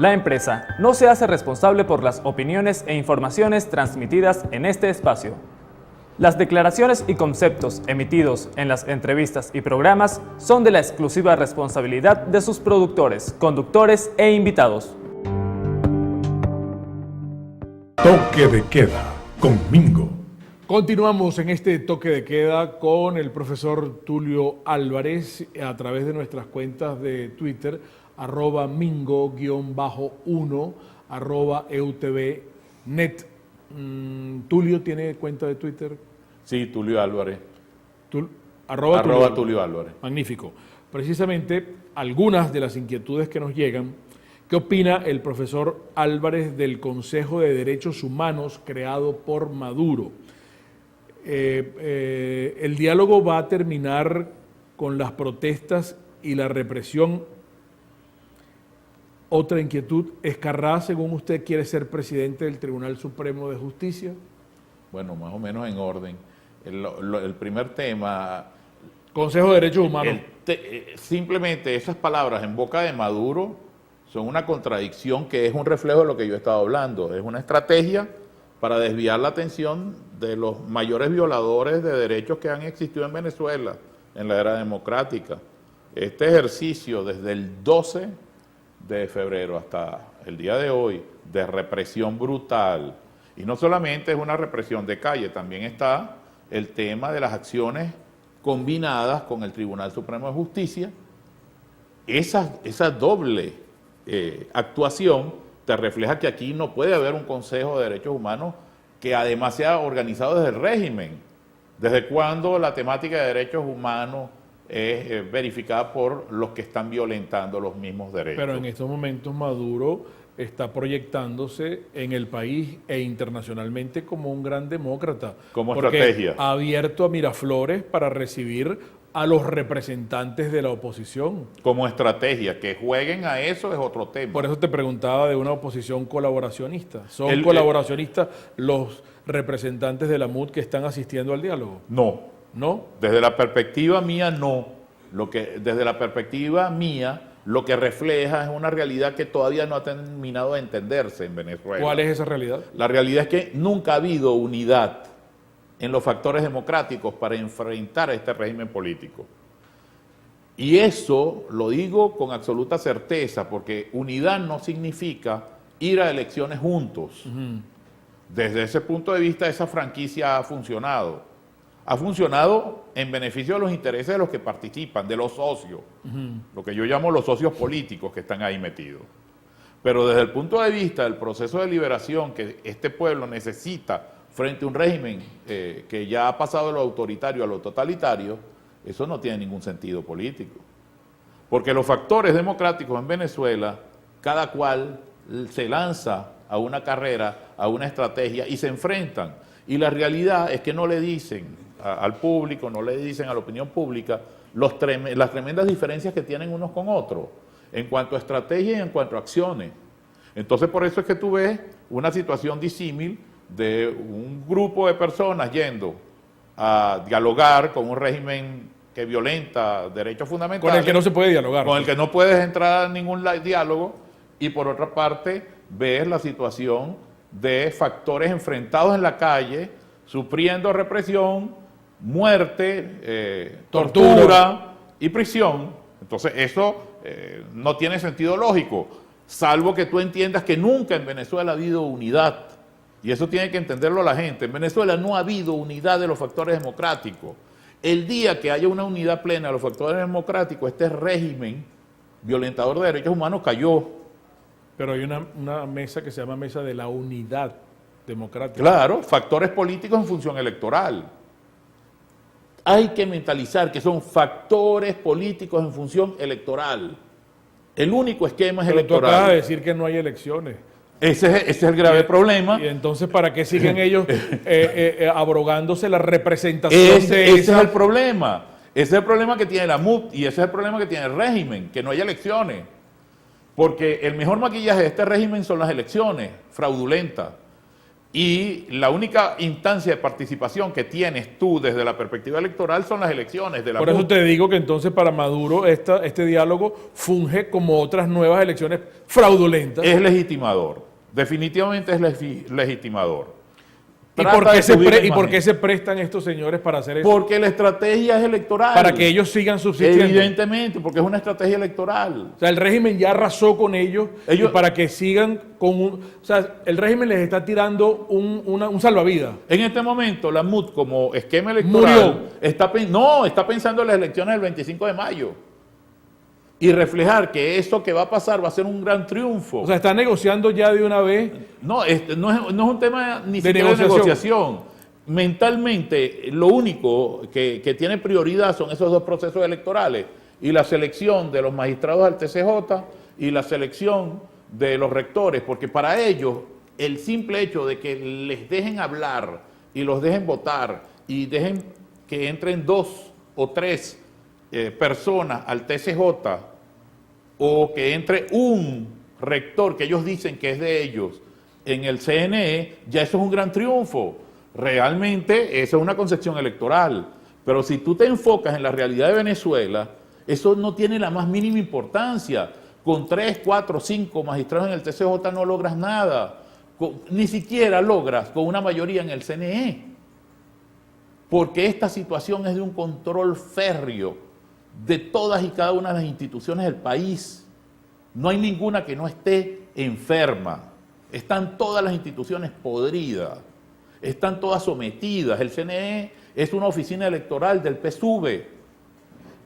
La empresa no se hace responsable por las opiniones e informaciones transmitidas en este espacio. Las declaraciones y conceptos emitidos en las entrevistas y programas son de la exclusiva responsabilidad de sus productores, conductores e invitados. Toque de queda con Mingo. Continuamos en este toque de queda con el profesor Tulio Álvarez a través de nuestras cuentas de Twitter, @mingo_1, @eutv.net. ¿Tulio tiene cuenta de Twitter? Sí, Tulio Álvarez. Arroba Tulio Álvarez. Magnífico. Precisamente algunas de las inquietudes que nos llegan. ¿Qué opina el profesor Álvarez del Consejo de Derechos Humanos creado por Maduro? ¿El diálogo va a terminar con las protestas y la represión? Otra inquietud, ¿Ezcarrá, según usted, quiere ser presidente del Tribunal Supremo de Justicia? Bueno, más o menos en orden. El primer tema... Consejo de Derechos Humanos. Simplemente esas palabras en boca de Maduro son una contradicción que es un reflejo de lo que yo he estado hablando. Es una estrategia para desviar la atención de los mayores violadores de derechos que han existido en Venezuela en la era democrática. Este ejercicio desde el 12 de febrero hasta el día de hoy de represión brutal, y no solamente es una represión de calle, también está el tema de las acciones combinadas con el Tribunal Supremo de Justicia. Esa doble actuación te refleja que aquí no puede haber un Consejo de Derechos Humanos que además sea organizado desde el régimen. ¿Desde cuándo la temática de derechos humanos es verificada por los que están violentando los mismos derechos? Pero en estos momentos Maduro está proyectándose en el país e internacionalmente como un gran demócrata. Como porque estrategia. Ha abierto a Miraflores para recibir a los representantes de la oposición. Como estrategia, que jueguen a eso es otro tema. Por eso te preguntaba de una oposición colaboracionista. ¿Son colaboracionistas los representantes de la MUD que están asistiendo al diálogo? No. ¿No? Desde la perspectiva mía, no. Desde la perspectiva mía, lo que refleja es una realidad que todavía no ha terminado de entenderse en Venezuela. ¿Cuál es esa realidad? La realidad es que nunca ha habido unidad en los factores democráticos para enfrentar a este régimen político. Y eso lo digo con absoluta certeza, porque unidad no significa ir a elecciones juntos. Desde ese punto de vista, esa franquicia ha funcionado. Ha funcionado en beneficio de los intereses de los que participan, de los socios, lo que yo llamo los socios políticos que están ahí metidos. Pero desde el punto de vista del proceso de liberación que este pueblo necesita frente a un régimen que ya ha pasado de lo autoritario a lo totalitario, eso no tiene ningún sentido político. Porque los factores democráticos en Venezuela, cada cual se lanza a una carrera, a una estrategia y se enfrentan. Y la realidad es que no le dicen al público, no le dicen a la opinión pública las tremendas diferencias que tienen unos con otros en cuanto a estrategia y en cuanto a acciones. Entonces por eso es que tú ves una situación disímil de un grupo de personas yendo a dialogar con un régimen que violenta derechos fundamentales. Con el que no se puede dialogar. Con el que no puedes entrar a ningún diálogo, y por otra parte ves la situación de factores enfrentados en la calle, sufriendo represión, muerte, tortura y prisión. Entonces eso no tiene sentido lógico, salvo que tú entiendas que nunca en Venezuela ha habido unidad. Y eso tiene que entenderlo la gente. En Venezuela no ha habido unidad de los factores democráticos. El día que haya una unidad plena de los factores democráticos, este régimen violentador de derechos humanos cayó. Pero hay una mesa que se llama Mesa de la Unidad Democrática. Claro, factores políticos en función electoral. Hay que mentalizar que son factores políticos en función electoral. El único esquema es electoral. Pero tú acabas de decir que no hay elecciones. Ese es el grave problema. Y entonces, ¿para qué siguen ellos abrogándose la representación ese es el problema. Ese es el problema que tiene la MUD y ese es el problema que tiene el régimen, que no hay elecciones. Porque el mejor maquillaje de este régimen son las elecciones fraudulentas. Y la única instancia de participación que tienes tú desde la perspectiva electoral son las elecciones de la Por eso MUD. te digo que entonces para Maduro este diálogo funge como otras nuevas elecciones fraudulentas. Es legitimador, definitivamente es legitimador. ¿Y Trata por, qué de se subir la ¿Y por imagen. qué se prestan estos señores para hacer eso? Porque la estrategia es electoral. Para que ellos sigan subsistiendo. Evidentemente, porque es una estrategia electoral. O sea, el régimen ya arrasó con ellos, Ellos- y para que sigan con un... O sea, el régimen les está tirando un salvavidas. En este momento, la MUD como esquema electoral Murió. está pensando en las elecciones del 25 de mayo. Y reflejar que eso que va a pasar va a ser un gran triunfo. O sea, está negociando ya de una vez. No, no es un tema ni De siquiera de negociación. negociación. Mentalmente, lo único que tiene prioridad son esos dos procesos electorales y la selección de los magistrados del TCJ y la selección de los rectores, porque para ellos el simple hecho de que les dejen hablar y los dejen votar y dejen que entren 2 o 3 personas al TCJ o que entre un rector que ellos dicen que es de ellos en el CNE, ya eso es un gran triunfo. Realmente esa es una concepción electoral. Pero si tú te enfocas en la realidad de Venezuela, eso no tiene la más mínima importancia. Con 3, 4, 5 magistrados en el TCJ no logras nada. Ni siquiera logras con una mayoría en el CNE. Porque esta situación es de un control férreo de todas y cada una de las instituciones del país. No hay ninguna que no esté enferma. Están todas las instituciones podridas. Están todas sometidas. El CNE es una oficina electoral del PSUV.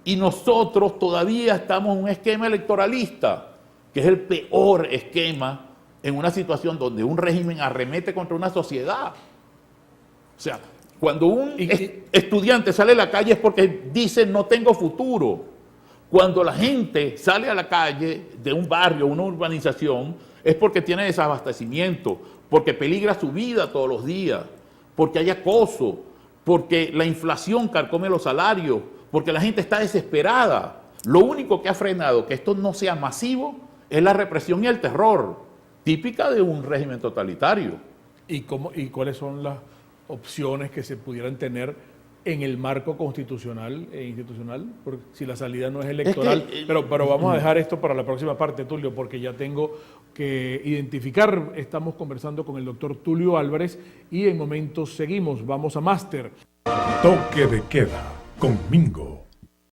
Y nosotros todavía estamos en un esquema electoralista, que es el peor esquema en una situación donde un régimen arremete contra una sociedad. O sea, cuando un estudiante sale a la calle es porque dice no tengo futuro. Cuando la gente sale a la calle de un barrio, una urbanización, es porque tiene desabastecimiento, porque peligra su vida todos los días, porque hay acoso, porque la inflación carcome los salarios, porque la gente está desesperada. Lo único que ha frenado que esto no sea masivo es la represión y el terror, típica de un régimen totalitario. ¿Y cuáles son las opciones que se pudieran tener en el marco constitucional e institucional? Porque si la salida no es electoral. Pero vamos a dejar esto para la próxima parte, Tulio, porque ya tengo que identificar. Estamos conversando con el doctor Tulio Álvarez y en momentos seguimos. Vamos a Máster. Toque de queda con Mingo.